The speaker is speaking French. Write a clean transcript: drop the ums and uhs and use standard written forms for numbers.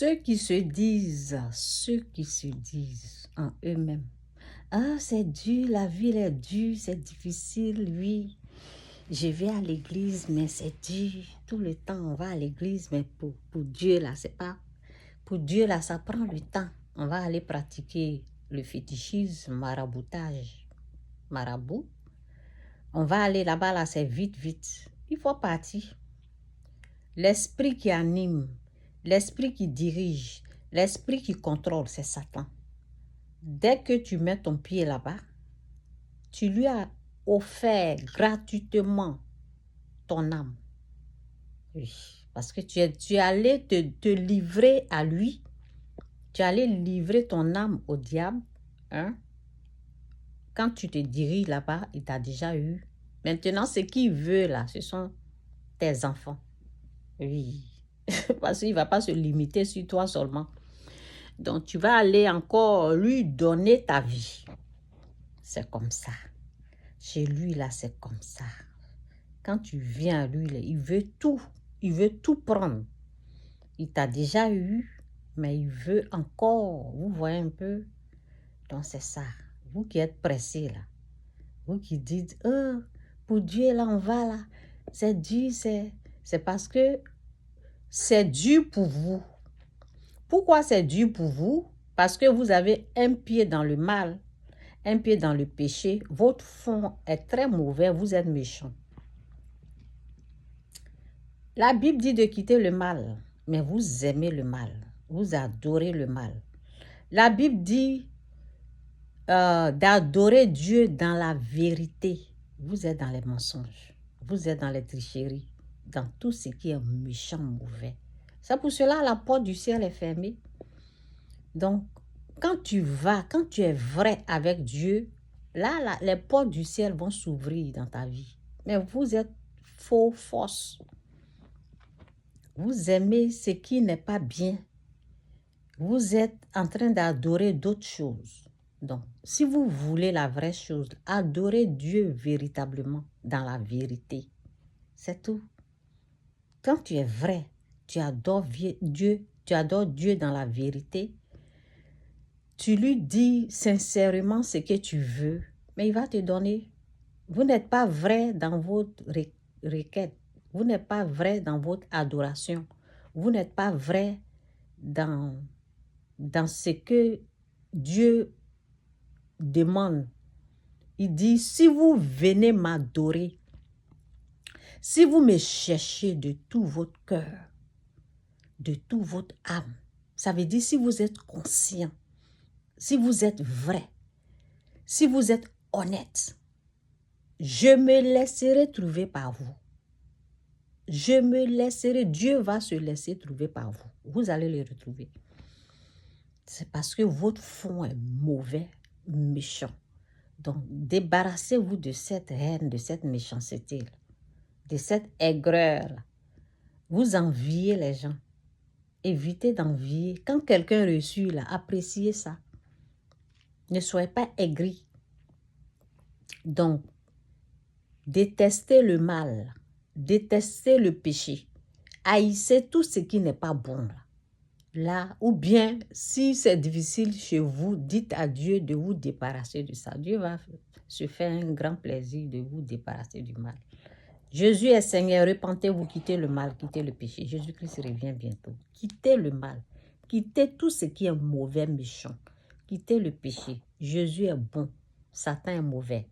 Ceux qui se disent en eux-mêmes, ah, c'est dur, la vie est dure, c'est difficile, oui. Je vais à l'église, mais c'est dur. Tout le temps, on va à l'église, mais pour Dieu, là, c'est pas... Pour Dieu, là, ça prend le temps. On va aller pratiquer le fétichisme, maraboutage, marabout. On va aller là-bas, là, c'est vite, vite. Il faut partir. L'esprit qui anime, l'esprit qui dirige, l'esprit qui contrôle, c'est Satan. Dès que tu mets ton pied là-bas, tu lui as offert gratuitement ton âme. Oui, parce que tu es allé te livrer à lui. Tu es allé livrer ton âme au diable. Hein? Quand tu te diriges là-bas, il t'a déjà eu. Maintenant, ce qu'il veut là, ce sont tes enfants. Oui, parce qu'il ne va pas se limiter sur toi seulement. Donc, tu vas aller encore lui donner ta vie. C'est comme ça. Chez lui, là, c'est comme ça. Quand tu viens à lui, là, il veut tout. Il veut tout prendre. Il t'a déjà eu, mais il veut encore. Vous voyez un peu? Donc, c'est ça. Vous qui êtes pressés, là. Vous qui dites, oh, pour Dieu, là, on va, là. C'est dur, c'est parce que c'est dur pour vous. Pourquoi c'est dur pour vous? Parce que vous avez un pied dans le mal, un pied dans le péché. Votre fond est très mauvais, vous êtes méchant. La Bible dit de quitter le mal, mais vous aimez le mal. Vous adorez le mal. La Bible dit d'adorer Dieu dans la vérité. Vous êtes dans les mensonges. Vous êtes dans les tricheries, dans tout ce qui est méchant, mauvais. C'est pour cela la porte du ciel est fermée. Donc, quand tu es vrai avec Dieu, là, les portes du ciel vont s'ouvrir dans ta vie. Mais vous êtes fausses. Vous aimez ce qui n'est pas bien. Vous êtes en train d'adorer d'autres choses. Donc, si vous voulez la vraie chose, adorez Dieu véritablement dans la vérité. C'est tout. Quand tu es vrai, tu adores Dieu dans la vérité. Tu lui dis sincèrement ce que tu veux, mais il va te donner. Vous n'êtes pas vrai dans votre requête. Vous n'êtes pas vrai dans votre adoration. Vous n'êtes pas vrai dans ce que Dieu demande. Il dit, si vous venez m'adorer, si vous me cherchez de tout votre cœur, de toute votre âme, ça veut dire si vous êtes conscient, si vous êtes vrai, si vous êtes honnête, je me laisserai trouver par vous. Je me laisserai, Dieu va se laisser trouver par vous. Vous allez le retrouver. C'est parce que votre fond est mauvais, méchant. Donc, débarrassez-vous de cette haine, de cette méchanceté, de cette aigreur. Vous enviez les gens. Évitez d'envier. Quand quelqu'un reçut, là, appréciez ça. Ne soyez pas aigris. Donc, détestez le mal. Détestez le péché. Haïssez tout ce qui n'est pas bon. Là, ou bien, si c'est difficile chez vous, dites à Dieu de vous débarrasser de ça. Dieu va se faire un grand plaisir de vous débarrasser du mal. Jésus est Seigneur, repentez-vous, quittez le mal, quittez le péché. Jésus-Christ revient bientôt. Quittez le mal, quittez tout ce qui est mauvais, méchant. Quittez le péché. Jésus est bon, Satan est mauvais.